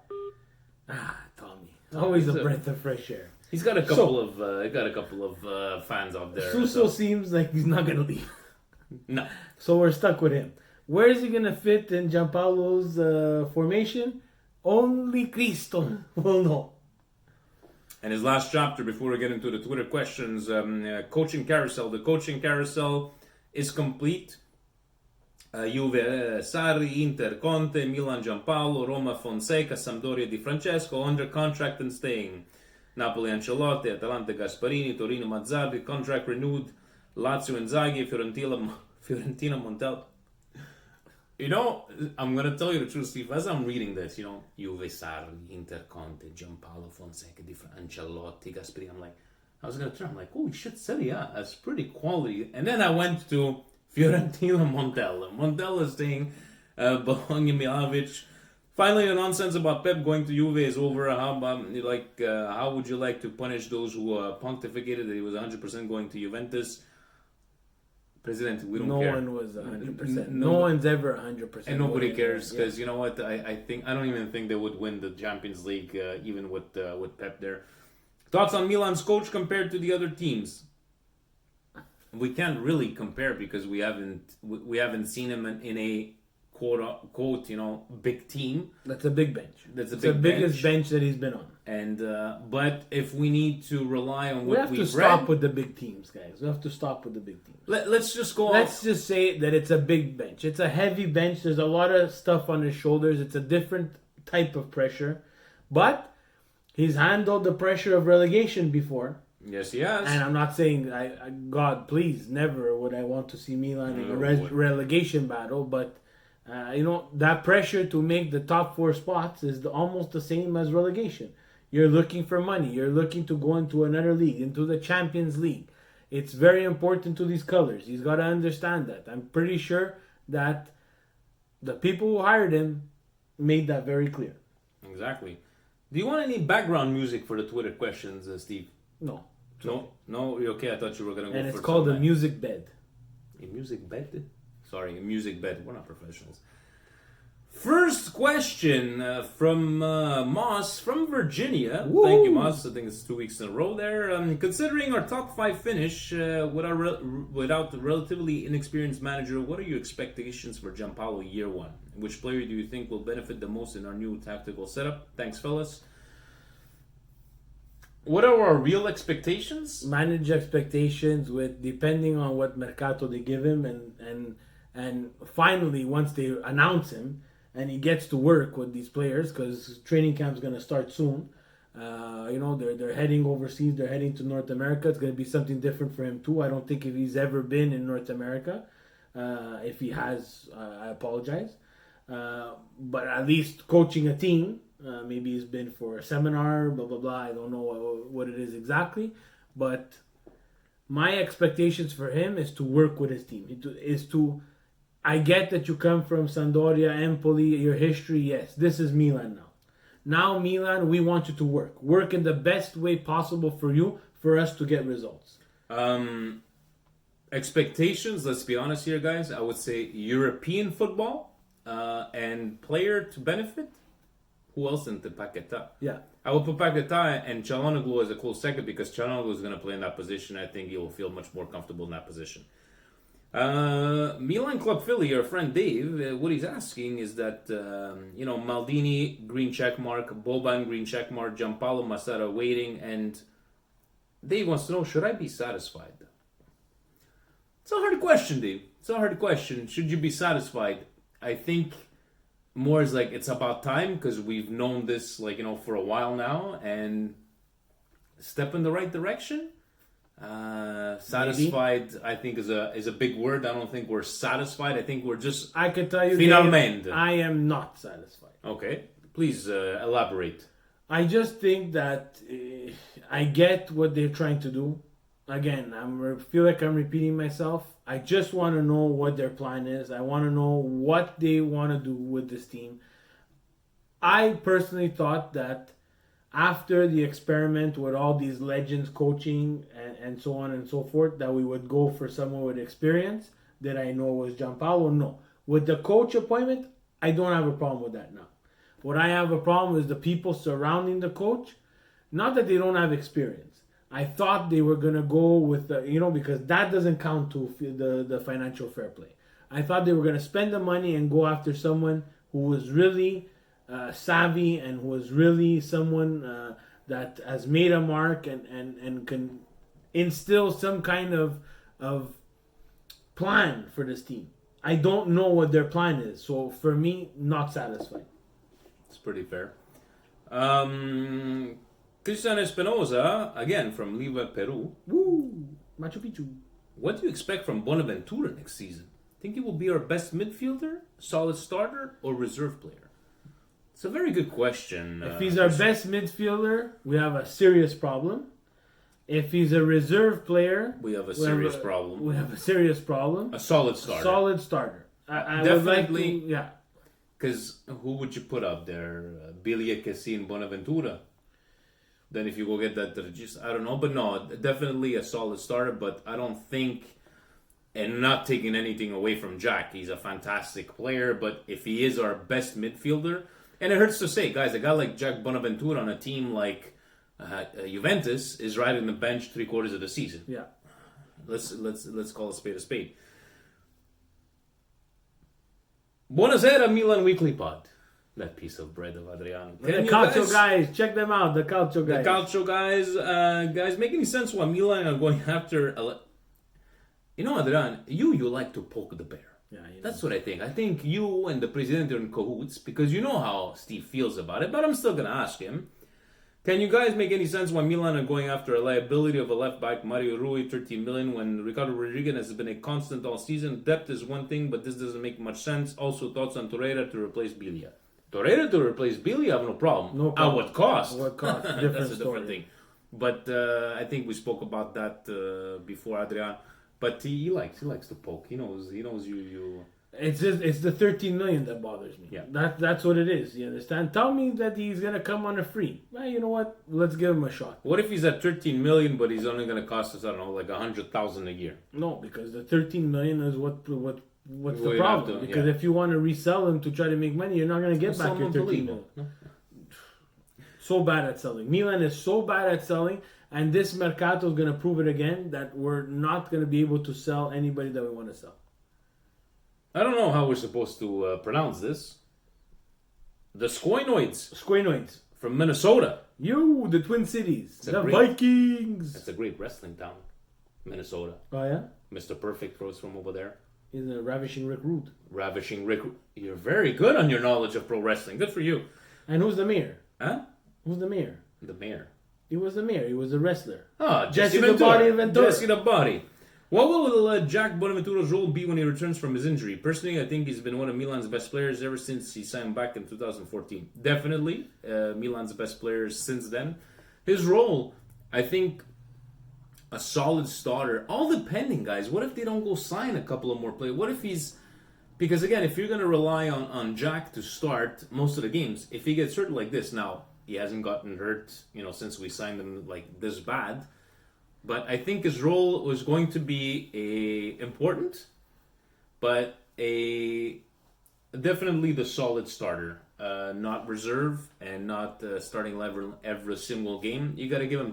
Tommy. Always a breath of fresh air. He's got a couple of fans out there. Suso seems like he's not gonna leave. No. So we're stuck with him. Where is he gonna fit in Gianpaolo's formation? Only Cristo will know. And his last chapter, before we get into the Twitter questions, coaching carousel. The coaching carousel is complete. Juve, Sarri, Inter, Conte, Milan, Gianpaolo, Roma, Fonseca, Sampdoria, Di Francesco, under contract and staying. Napoli, Ancelotti, Atalanta, Gasparini, Torino, Mazzarri, contract renewed. Lazio, Inzaghi, Fiorentina, Montel. You know, I'm going to tell you the truth, Steve. As I'm reading this, you know, Juve, Sarri, Inter, Conte, Gianpaolo, Fonseca, Ancelotti, Gasparini. I was going to turn. I'm like, holy shit, Serie A, that's pretty quality. And then I went to Fiorentina, Montella. Montella is staying, Bologna, Milovic. Finally, the nonsense about Pep going to Juve is over. How would you like to punish those who pontificated that he was 100% going to Juventus? President, we don't care. No one was 100%. No one's ever 100%. And nobody cares because you know what? I don't even think they would win the Champions League even with Pep there. Thoughts on Milan's coach compared to the other teams? We can't really compare because we haven't seen him in a quote unquote big team. That's a big bench. That's the biggest bench that he's been on. And but if we need to rely on We what have to we've stop read, with the big teams, guys. We have to stop with the big teams. let's just go. Let's just say that it's a big bench. It's a heavy bench. There's a lot of stuff on his shoulders. It's a different type of pressure. But he's handled the pressure of relegation before. Yes, he has. And I'm not saying, God, please, never would I want to see Milan in a relegation battle. But, that pressure to make the top 4 spots is almost the same as relegation. You're looking for money. You're looking to go into another league, into the Champions League. It's very important to these colors. He's got to understand that. I'm pretty sure that the people who hired him made that very clear. Exactly. Do you want any background music for the Twitter questions, Steve? No. No, you're okay. I thought you were gonna go. And it's for called a something. music bed. A music bed? Sorry, a music bed. We're not professionals. First question from Moss from Virginia. Woo! Thank you, Moss. I think it's 2 weeks in a row there. Considering our top 5 finish without a relatively inexperienced manager, what are your expectations for Gianpaolo year 1? Which player do you think will benefit the most in our new tactical setup? Thanks, fellas. What are our real expectations? Manage expectations with depending on what mercato they give him, and finally once they announce him and he gets to work with these players, because training camp's going to start soon. They're heading overseas. They're heading to North America. It's going to be something different for him too. I don't think if he's ever been in North America. If he has, I apologize. But at least coaching a team. Maybe he's been for a seminar, blah, blah, blah. I don't know what it is exactly. But my expectations for him is to work with his team. I get that you come from Sampdoria, Empoli, your history, yes. This is Milan now. Now, Milan, we want you to work. Work in the best way possible for you, for us to get results. Expectations, let's be honest here, guys. I would say European football and player to benefit. Who else in the Paquetá? Yeah. I will put Paquetá and Çalhanoğlu as a close second because Çalhanoğlu is going to play in that position. I think he will feel much more comfortable in that position. Milan Club Philly, our friend Dave, what he's asking is that, Maldini, green check mark, Boban, green check mark, Gianpaolo, Massara waiting, and Dave wants to know, should I be satisfied? It's a hard question, Dave. It's a hard question. Should you be satisfied? I think more is like it's about time because we've known this for a while now and step in the right direction. Satisfied, maybe. I think is a big word. I don't think we're satisfied. I think we're just. I can tell you, finalmente. Dave, I am not satisfied. Okay, please elaborate. I just think that I get what they're trying to do. Again, I feel like I'm repeating myself. I just want to know what their plan is. I want to know what they want to do with this team. I personally thought that after the experiment with all these legends coaching and so on and so forth, that we would go for someone with experience. Did I know was Gianpaolo? No. With the coach appointment, I don't have a problem with that now. What I have a problem is the people surrounding the coach. Not that they don't have experience. I thought they were going to go with because that doesn't count to the financial fair play. I thought they were going to spend the money and go after someone who was really savvy and who was really someone that has made a mark and can instill some kind of plan for this team. I don't know what their plan is. So for me, not satisfied. It's pretty fair. Cristian Espinoza, again from Lima, Peru. Woo! Machu Picchu. What do you expect from Bonaventura next season? Think he will be our best midfielder, solid starter, or reserve player? It's a very good question. If he's our best midfielder, we have a serious problem. If he's a reserve player, we have a serious problem. We have a serious problem. A solid starter. A solid starter. I Definitely. would like to, yeah. Because who would you put up there? Bilia, Kessi, and Bonaventura. Then if you go get that, I don't know. But no, definitely a solid starter. But I don't think, and not taking anything away from Jack, he's a fantastic player. But if he is our best midfielder, and it hurts to say, guys, a guy like Jack Bonaventura on a team like Juventus is riding the bench 3/4 of the season. Yeah. Let's call a spade a spade. Buonasera Milan Weekly Pod. That piece of bread of Adriano. The Calcio guys, check them out. The Calcio guys. The Calcio guys, make any sense why Milan are going after? You know, Adrian, you like to poke the bear. Yeah, That's what I think. I think you and the president are in cahoots because you know how Steve feels about it. But I'm still gonna ask him. Can you guys make any sense why Milan are going after a liability of a left back, Mario Rui, 13 million, when Ricardo Rodriguez has been a constant all season? Depth is one thing, but this doesn't make much sense. Also, thoughts on Torreira to replace Bilia. Torreira to replace Bilia, I have no problem. No problem. At what cost? What cost? That's a different thing. But I think we spoke about that before, Adrian. But he likes to poke. He knows you. It's the 13 million that bothers me. Yeah. That's what it is. You understand? Tell me that he's gonna come on a free. Well, you know what? Let's give him a shot. What if he's at 13 million, but he's only gonna cost us, I don't know, like 100,000 a year? No, because the 13 million is what's the We'd problem. have to, because if you want to resell him to try to make money, you're not gonna get back your 13 million. No. So bad at selling. Milan is so bad at selling, and this mercato is gonna prove it again that we're not gonna be able to sell anybody that we want to sell. I don't know how we're supposed to pronounce this. The Squanoids. from Minnesota. The Twin Cities. The great- Vikings. That's a great wrestling town, Minnesota. Oh, yeah? Mr. Perfect throws from over there. He's a ravishing recruit. Ravishing Rick. You're very good on your knowledge of pro wrestling. Good for you. And who's the mayor? Huh? Who's the mayor? The mayor. He was the mayor. He was a wrestler. Ah, Jesse the Body Ventura. Jesse the Body. What will Jack Bonaventura's role be when he returns from his injury? Personally, I think he's been one of Milan's best players ever since he signed back in 2014. Definitely Milan's best players since then. His role, I think, a solid starter. All depending, guys. What if they don't go sign a couple of more players? What if he's... Because, again, if you're going to rely on Jack to start most of the games, if he gets hurt like this... Now, he hasn't gotten hurt, since we signed him like this bad. But I think his role was going to be important, but definitely the solid starter, not reserve and not starting level every single game. You got to give him.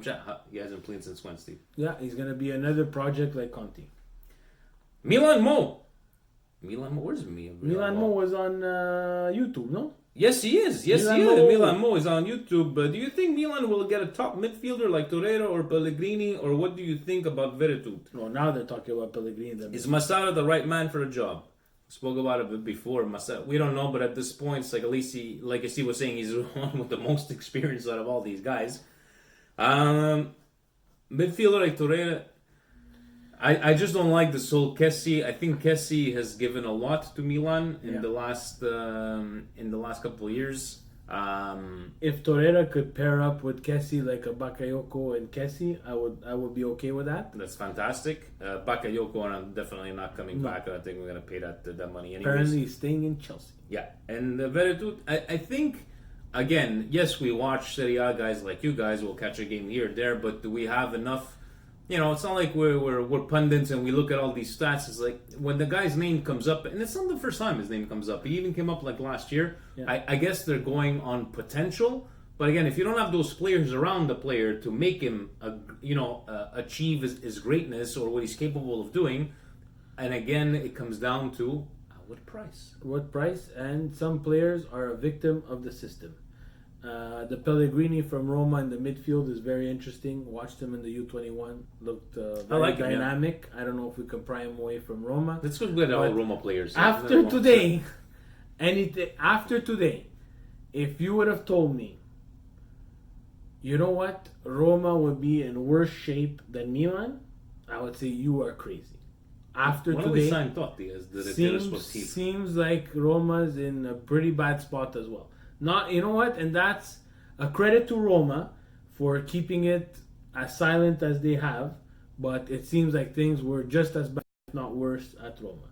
He hasn't played since Wednesday. Yeah, he's gonna be another project like Conti. Milan Mo, where's Milan Mo was on YouTube, no? Yes, he is. Milan Mo is on YouTube. Do you think Milan will get a top midfielder like Torreira or Pellegrini, or what do you think about Veretout? Well, now they're talking about Pellegrini. Is Massara the right man for the job? Spoke about it before. Massara, we don't know, but at this point, it's like at least like Steve was saying, he's the one with the most experience out of all these guys. Midfielder like Torreira, I just don't like this whole Kessie. I think Kessie has given a lot to Milan in the last couple of years. If Torreira could pair up with Kessie like a Bakayoko and Kessie, I would be okay with that. That's fantastic. Bakayoko are definitely not coming back. I think we're gonna pay that money anyways. Apparently, he's staying in Chelsea. Yeah, and Veretout, I think again, yes, we watch Serie A guys like you guys will catch a game here or there, but do we have enough? It's not like we're pundits and we look at all these stats. It's like when the guy's name comes up, and it's not the first time his name comes up. He even came up like last year. Yeah. I guess they're going on potential, but again, if you don't have those players around the player to make him, achieve his greatness or what he's capable of doing, and again, it comes down to what price. What price? And some players are a victim of the system. The Pellegrini from Roma in the midfield is very interesting. Watched him in the U21. Looked very dynamic. I don't know if we can pry him away from Roma. That's good with all Roma players. After today, if you would have told me, you know what, Roma would be in worse shape than Milan, I would say you are crazy. After today, seems like Roma's in a pretty bad spot as well. And that's a credit to Roma for keeping it as silent as they have, but it seems like things were just as bad, if not worse, at Roma.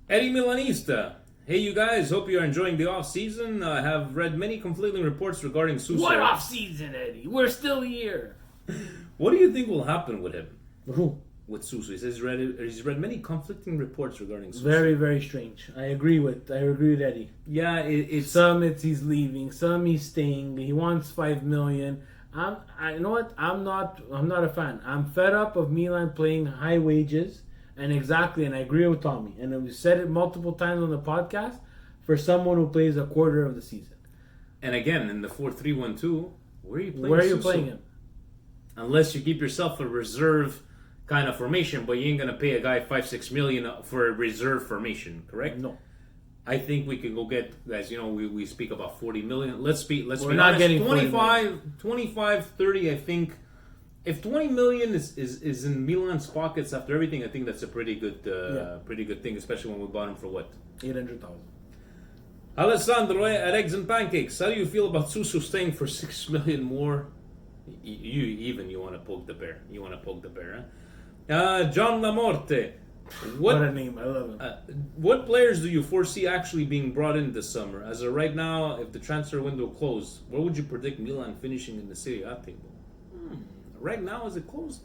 Eddie Milanista. Hey, you guys, hope you are enjoying the off-season. I have read many conflicting reports regarding Suso. What off-season, Eddie? We're still here. What do you think will happen with him? Who? with Suso. He says he's read many conflicting reports regarding Suso. Very, very strange. I agree with Eddie. Yeah, it's Some it's he's leaving, some he's staying. He wants 5 million. You know what? I'm not a fan. I'm fed up of Milan playing high wages, and I agree with Tommy. And we said it multiple times on the podcast. For someone who plays a quarter of the season, and again in the 4-3-1-2, where are you playing? Where are you Suso? playing him? Unless you keep yourself a reserve kind of formation, but you ain't gonna pay a guy 5-6 million for a reserve formation, correct? No. I think we could go get, guys, we speak about 40 million. Let's be We're honest. not getting 25, 30, I think. If 20 million is in Milan's pockets after everything, I think that's a pretty good thing, especially when we bought him for what? 800,000. Alessandro at Eggs and Pancakes. How do you feel about Suso staying for 6 million more? You want to poke the bear. Huh? John Lamorte. What a name. I love it. What players do you foresee actually being brought in this summer? As of right now, if the transfer window closed, where would you predict Milan finishing in the Serie A table? Right now, is it closed?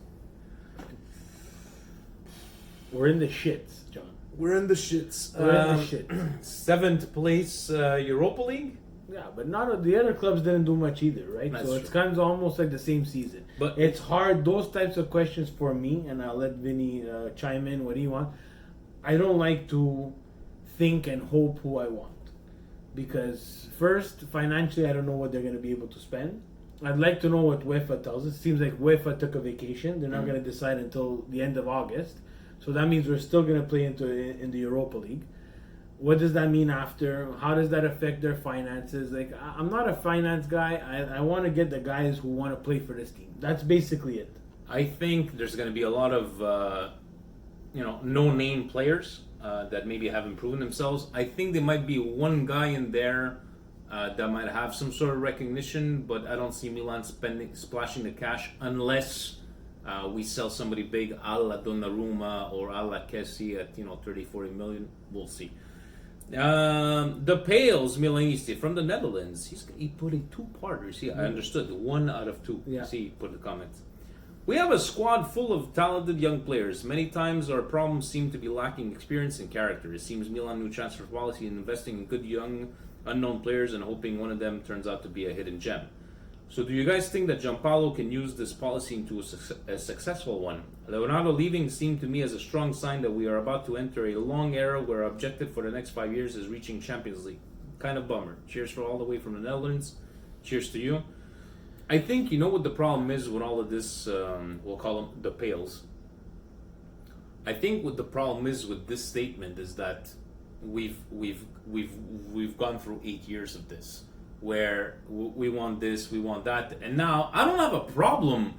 We're in the shits, John. We're in the shits. We're in the shits. 7th place Europa League? Yeah, but the other clubs didn't do much either, right? That's so it's true. kind of almost like the same season. But it's hard. Those types of questions for me, and I'll let Vinny chime in what he wants. I don't like to think and hope who I want. Because first, financially, I don't know what they're going to be able to spend. I'd like to know what UEFA tells us. It seems like UEFA took a vacation. They're not going to decide until the end of August. So that means we're still going to play in the Europa League. What does that mean after? How does that affect their finances? Like, I'm not a finance guy. I want to get the guys who want to play for this team. That's basically it. I think there's going to be a lot of, no-name players that maybe haven't proven themselves. I think there might be one guy in there that might have some sort of recognition, but I don't see Milan splashing the cash unless we sell somebody big a la Donnarumma or a la Kessie at 30-40 million. We'll see. The Pales Milanisti from the Netherlands. He put a two-parter. See, I understood. 1 out of 2. Yeah. See, he put in the comments. We have a squad full of talented young players. Many times our problems seem to be lacking experience and character. It seems Milan new transfer policy and investing in good young unknown players and hoping one of them turns out to be a hidden gem. So do you guys think that Giampaolo can use this policy into a successful one? Leonardo leaving seemed to me as a strong sign that we are about to enter a long era where our objective for the next 5 years is reaching Champions League. Kind of bummer. Cheers for all the way from the Netherlands. Cheers to you. I think you know what the problem is with all of this. We'll call them the Pales. I think what the problem is with this statement is that we've gone through 8 years of this, where we want this, we want that, and now I don't have a problem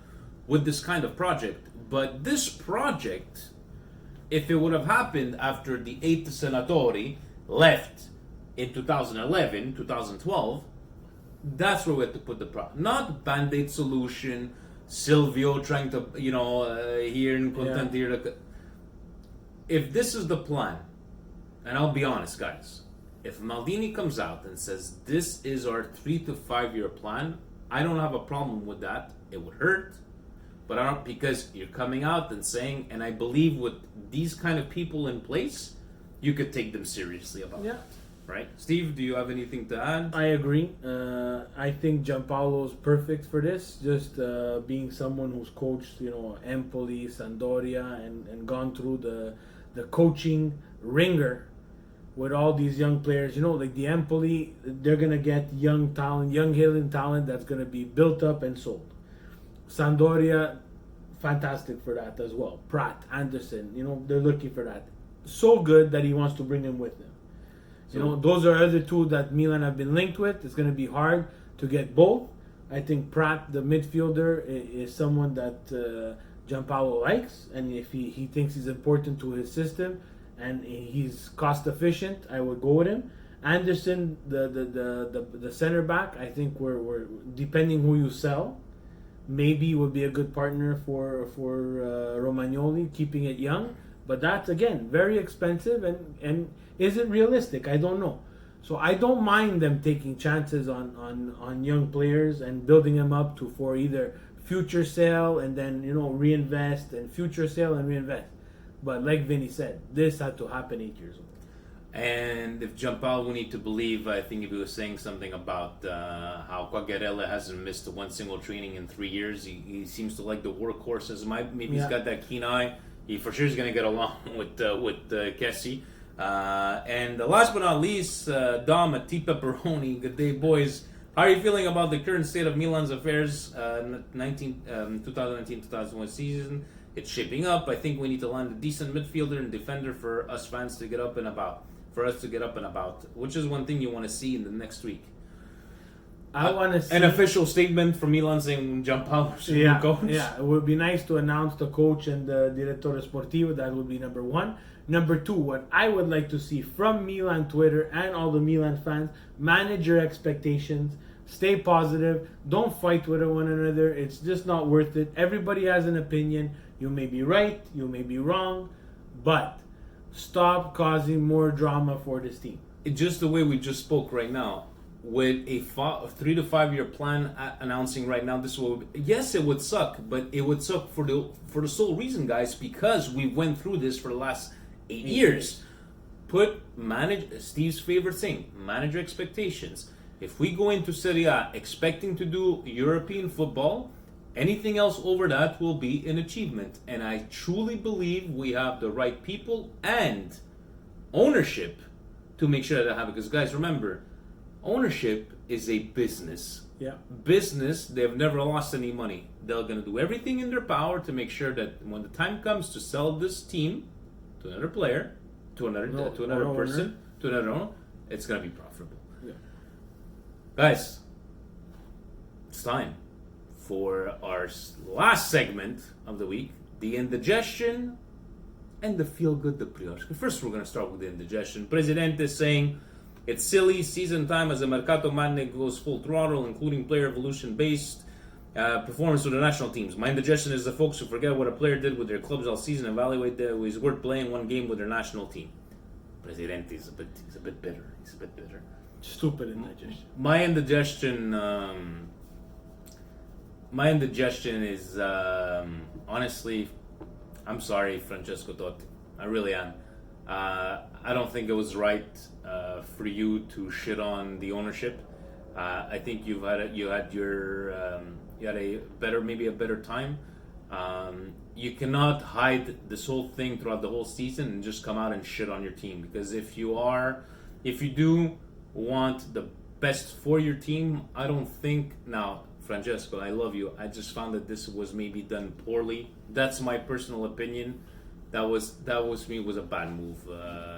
with this kind of project, but this project, if it would have happened after the 8 Senatori left in 2011, 2012, that's where we have to put the problem. Not Band-Aid solution, Silvio trying to, here and content here. If this is the plan, and I'll be honest, guys, if Maldini comes out and says this is our 3 to 5 year plan, I don't have a problem with that. It would hurt, but I don't, because you're coming out and saying, and I believe with these kind of people in place, you could take them seriously about it. Right? Steve, do you have anything to add? I agree. I think Giampaolo's perfect for this. Just being someone who's coached, Empoli, Sampdoria, and gone through the coaching ringer with all these young players. Like the Empoli, they're going to get young talent, young hidden talent that's going to be built up and sold. Sampdoria, fantastic for that as well. Pratt, Anderson, they're looking for that. So good that he wants to bring him with him. Those are other two that Milan have been linked with. It's going to be hard to get both. I think Pratt, the midfielder, is someone that Giampaolo likes, and if he thinks he's important to his system and he's cost efficient, I would go with him. Anderson, the center back, I think we're depending who you sell, maybe would be a good partner for Romagnoli, keeping it young. But that's, again, very expensive, and is it realistic? I don't know. So I don't mind them taking chances on young players and building them up for either future sale and then reinvest and future sale and reinvest. But like Vinny said, this had to happen 8 years ago. And if Giampaolo, we need to believe, I think if he was saying something about how Quagliarella hasn't missed one single training in 3 years. He seems to like the workhorses. Maybe he's got that keen eye. He for sure is going to get along with Kessie. And last but not least, Dom at T Pepperoni. Good day, boys. How are you feeling about the current state of Milan's affairs? 2019-2021 season. It's shaping up. I think we need to land a decent midfielder and defender for us fans to get up and about. Which is one thing you want to see in the next week. I want to see an official statement from Milan saying Giampaolo should be coach. Yeah, it would be nice to announce the coach and the direttore sportivo. That would be number one. Number two, what I would like to see from Milan Twitter and all the Milan fans, manage your expectations, stay positive, don't fight with one another. It's just not worth it. Everybody has an opinion. You may be right, you may be wrong, but stop causing more drama for this team. Just the way we just spoke right now, with a 3 to 5 year plan announcing right now, this will, yes, it would suck, but it would suck for the sole reason, guys, because we went through this for the last 8 years. Manage Steve's favorite thing, manage your expectations. If we go into Serie A expecting to do European football, anything else over that will be an achievement. And I truly believe we have the right people and ownership to make sure that happens. Because guys, remember, ownership is a business. Yeah. Business, they've never lost any money. They're going to do everything in their power to make sure that when the time comes to sell this team to another player, to another person, to another owner, it's going to be profitable. Yeah. Guys, it's time for our last segment of the week, the indigestion and the feel-good de Priorsky. First, we're going to start with the indigestion. Presidente saying it's silly. Season time as the Mercato Magne goes full throttle, including player evolution-based performance with the national teams. My indigestion is the folks who forget what a player did with their clubs all season, evaluate that he's worth playing one game with their national team. Presidente is a bit bitter. He's a bit bitter. Stupid indigestion. My indigestion is, honestly, I'm sorry, Francesco Totti. I really am. I don't think it was right for you to shit on the ownership. I think you had a better time. You cannot hide this whole thing throughout the whole season and just come out and shit on your team, because if you do want the best for your team, I don't think now. Francesco, I love you. I just found that this was maybe done poorly. That's my personal opinion. That was me. Was a bad move,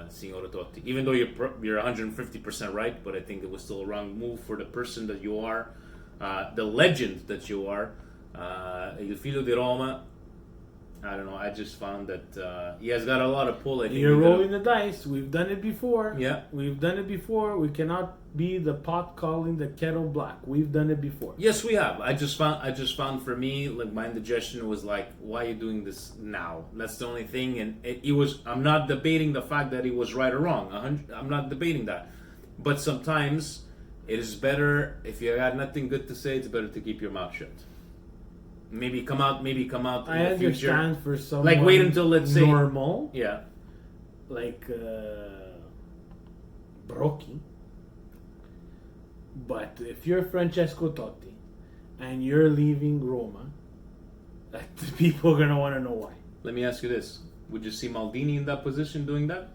Signor Totti. Even though you're 150% right, but I think it was still a wrong move for the person that you are, the legend that you are, Il Figlio di Roma. I don't know. I just found that he has got a lot of pull. I think you're rolling the dice. We've done it before. Yeah, we've done it before. We cannot be the pot calling the kettle black. We've done it before. Yes, we have. I just found for me, like, my indigestion was like, why are you doing this now? That's the only thing. And it was. I'm not debating the fact that he was right or wrong. I'm not debating that. But sometimes it is better if you got nothing good to say. It's better to keep your mouth shut. Maybe come out in I the future. understand for someone Like, wait until, let's say, normal. Yeah. Like Brocchi. But if you're Francesco Totti and you're leaving Roma, people are gonna want to know why. Let me ask you this: would you see Maldini in that position doing that?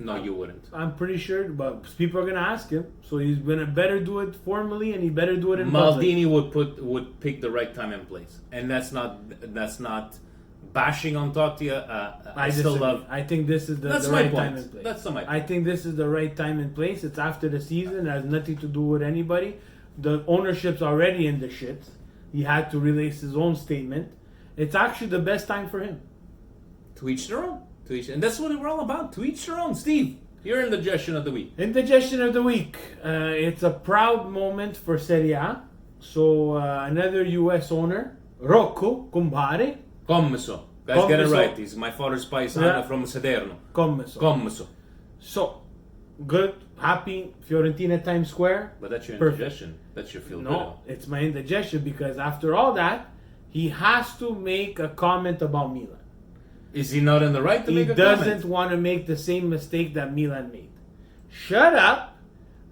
No, you wouldn't. I'm pretty sure, but people are gonna ask him, so he's gonna better do it formally, and he better do it in Maldini public. would pick the right time and place, and that's not bashing on Totti. I still disagree. love. I think this is the That's right my time point. and place. That's my point. I think this is the right time and place. It's after the season. It has nothing to do with anybody. The ownership's already in the shit. He had to release his own statement. It's actually the best time for him. To each their own. And that's what we're all about. To each their own. Steve, you're in the indigestion of the week. Indigestion of the week. It's a proud moment for Serie A. So another U.S. owner, Rocco Cumbare. Commesso. Guys, get it right. He's my father's paisano from Sederno. Commesso. So, good, happy, Fiorentina Times Square. But that's your Perfect. indigestion. That's your feel good. No, it's my indigestion because after all that, he has to make a comment about Milan. Is he not in the right to He make a doesn't comment? want to make the same mistake that Milan made. Shut up.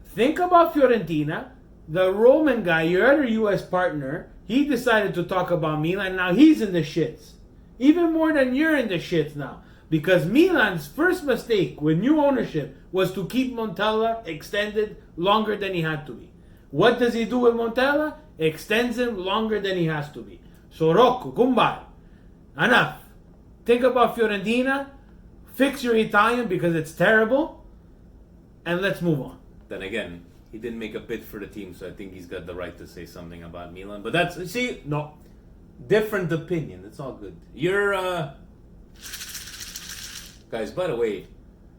Think about Fiorentina. The Roman guy, your other U.S. partner, he decided to talk about Milan. Now he's in the shits. Even more than you're in the shits now. Because Milan's first mistake with new ownership was to keep Montella extended longer than he had to be. What does he do with Montella? Extends him longer than he has to be. So Rocco, Kumbay, enough. Think about Fiorentina. Fix your Italian because it's terrible. And let's move on. Then again, he didn't make a bid for the team, so I think he's got the right to say something about Milan. But that's, see, no, different opinion. It's all good. You're, guys, by the way,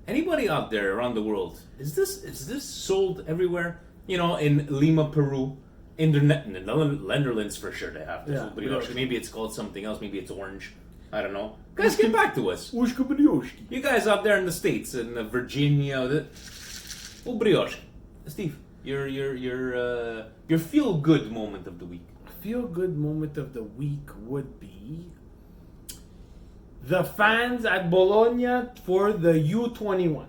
anybody out there around the world, is this sold everywhere? You know, in Lima, Peru, in the Netherlands for sure they have this. Yeah, Brioche. Maybe it's called something else. Maybe it's orange. I don't know. Guys, get back to us. You guys out there in the States, in Virginia, brioche. Steve, your feel good moment of the week. Feel good moment of the week would be the fans at Bologna for the U21.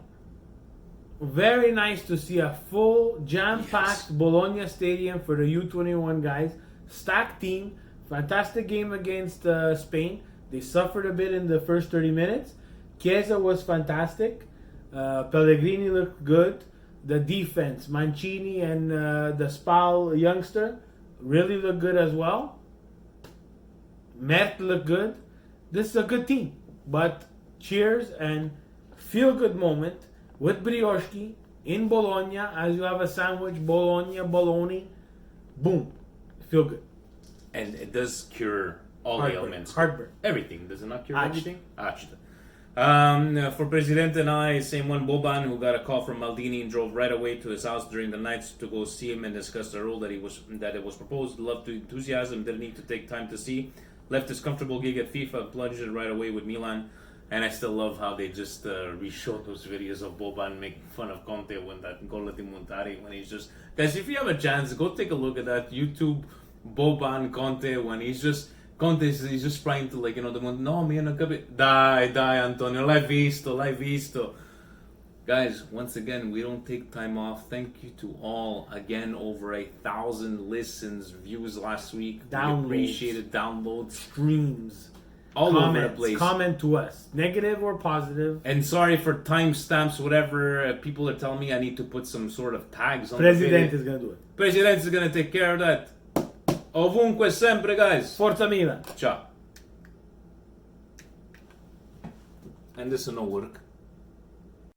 Very nice to see a full jam-packed Bologna stadium for the U21 guys. Stacked team. Fantastic game against Spain. They suffered a bit in the first 30 minutes. Chiesa was fantastic. Pellegrini looked good. The defense, Mancini and the Spal youngster, really looked good as well. Mert looked good. This is a good team. But cheers and feel good moment with Brioche in Bologna as you have a sandwich, bologna. Boom. Feel good. And it does cure all Heartburn. ailments. Heartburn. Everything. Does it not cure Accident. everything? Accident. For Presidente and I, same one Boban, who got a call from Maldini and drove right away to his house during the night to go see him and discuss the role that it was proposed. Loved the enthusiasm, didn't need to take time to see. Left his comfortable gig at FIFA, plunged it right away with Milan. And I still love how they just re-showed those videos of Boban making fun of Conte when that goal at the Montari, when he's just... Guys, if you have a chance, go take a look at that YouTube Boban Conte when he's just... He's just trying to, like, you know, no, mi hanno capito. Dai, Antonio, l'hai visto. Guys, once again, we don't take time off. Thank you to all. Again, over 1,000 listens, views last week. Downloads. We appreciate it. Downloads. Streams. All Comments, over the place. Comment to us. Negative or positive. And sorry for timestamps, whatever. People are telling me I need to put some sort of tags on the President video. is going to do it. President is going to take care of that. Ovunque sempre, guys. Forza Milan. Ciao. And this will not work.